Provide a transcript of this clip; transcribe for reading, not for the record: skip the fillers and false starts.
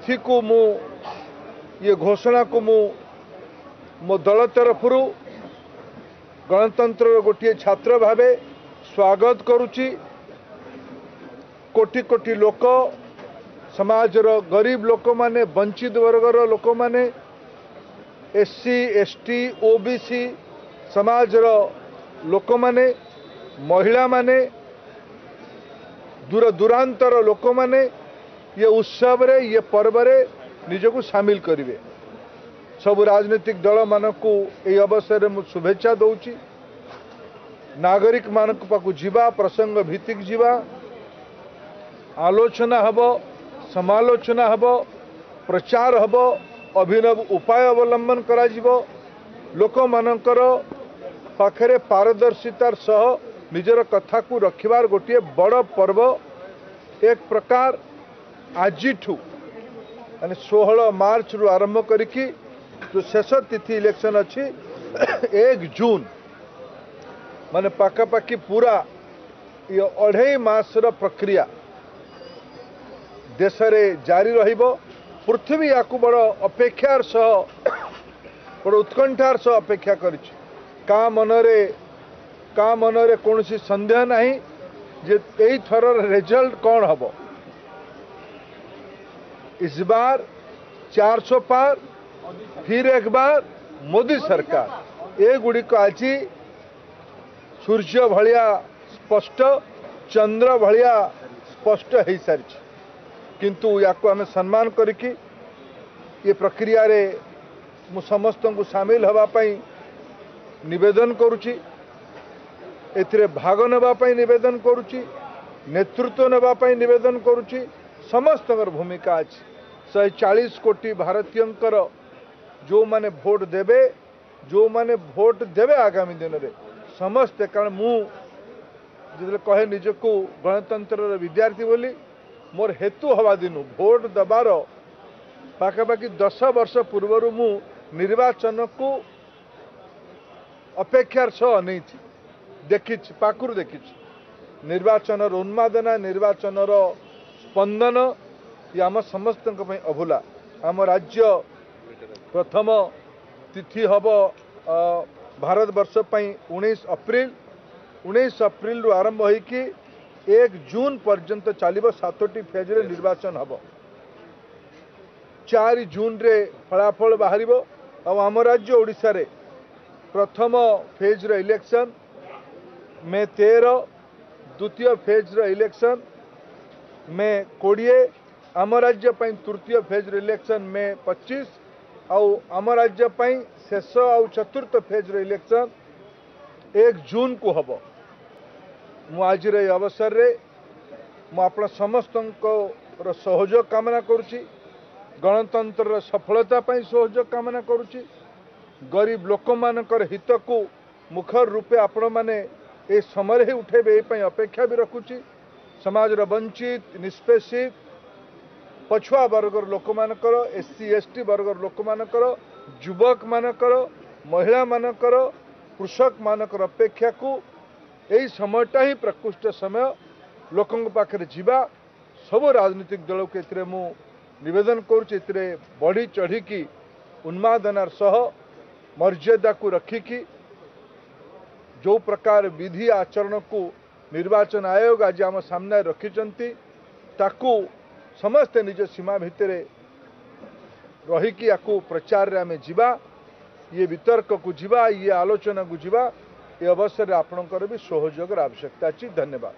तिथि को मु ये घोषणा को मु मो दल तरफ गणतंत्र गोटे छात्र भावे स्वागत करुच्ची। कोटी कोटी लोक समाजर गरीब लोक माने वंचित वर्गर लोक माने एससी एसटी ओबीसी समाजर लोक माने महिला माने दूर दूरांतर लोक माने ये उत्सव रे ये पर्व रे निजको शामिल करिवे। सब राजनीतिक दल मानकु ए अवसर में शुभेच्छा दौची। नागरिक मानक पाकु जीवा प्रसंग भित्तिक जीवा आलोचना हब समालोचना हब प्रचार हब अभिनव उपाय अवलंबन करा जिवो। लोक मानकर पाखरे पारदर्शितार सह निजर कथा को रखिबार गोटे बड़ पर्व। एक प्रकार आजिठू माने 16 मार्च रु आरंभ करिकी जो शेष तिथि इलेक्शन अच्छी 1 जून माने पाखापाखि पूरा ये 2.5 मासर प्रक्रिया देश में जारी रहिबो। पृथ्वी या बड़ अपेक्षार सह बड़ उत्कंठार सह अपेक्षा करिछि। का मनरे कौन सी संदेह नहीं जे एई थरर रिजल्ट कौन हबो। इस बार 400 पार फिर एक बार मोदी सरकार ए गुड़ी को आज सूर्य भलिया स्पष्ट चंद्र भलिया स्पष्ट हो सारी। किंतु या आम सम्मान करिकी ये प्रक्रिया रे मु समस्त को शामिल हवापाई निवेदन करुची। एथिरे भाग नेबापाई निवेदन करुची। नेतृत्व नेबापाई निवेदन करुची। समस्त भूमिका अच्छी। 140 कोटी भारतीयंकर जो माने भोट देवे आगामी दिन में समस्ते। कारण मु जो कहे निजको गणतंत्र विद्यार्थी बोली मोर हेतु हवा दिनु भोट दबार पाखापाखि 10 वर्ष पूर्व मु निर्वाचन को अपेक्षार सह नहीं देखी पाखुर देखी निर्वाचन उन्मादना निर्वाचन स्पंदन ये आम समस्त अभूला। आम राज्य प्रथम तिथि हम भारत वर्ष 19 अप्रैल रु आरंभ होइकी 1 जून पर्यंत चलिबो। 7टी फेज रे निर्वाचन हम 4 जून रे फलाफल बाहरिबो। आम राज्य ओडिशा रे प्रथम फेज रे इलेक्शन मे 13, द्वितीय फेज रे इलेक्शन मे 20, आम राज्य तृतीय फेज रे इलेक्शन मे 25 आउ आम राज्य शेष आउ चतुर्थ फेज रे इलेक्शन 1 जून को हम। मु आज अवसर रे मु आपण समस्त सहयोग कामना करुची। गणतंत्र सफलता पाई सहयोग कामना करुची। गरीब लोक मानकर हित को मुखर रूपे आपण माने ए समय ही उठेबे ए अपेक्षा भी रखुची। समाज वंचित निष्पेषित पछुआ वर्गर लोक मानकर एससी एसटी वर्गर लोक मानकर युवक मानकर महिला मानकर कृषक मानकर अपेक्षा को यही समयटा ही प्रकृष्ट समय लोकों पाखे जीवा। सब राजनीतिक दल को एथिरे मु निवेदन करुच्ची एथिरे बढ़ी चढ़ी उन्मादनार सह मर्यादा को रखिकी जो प्रकार विधि आचरण को निर्वाचन आयोग आज आम सामने रखिचंती ताकू समस्ते निज सीमा भितर रहीकि याकू प्रचार रे आमे जीवा। ये वितर्क को जीवा ये आलोचना को जीवा। ये अवसर आपणकर भी सहयोग आवश्यकता अच्छी। धन्यवाद।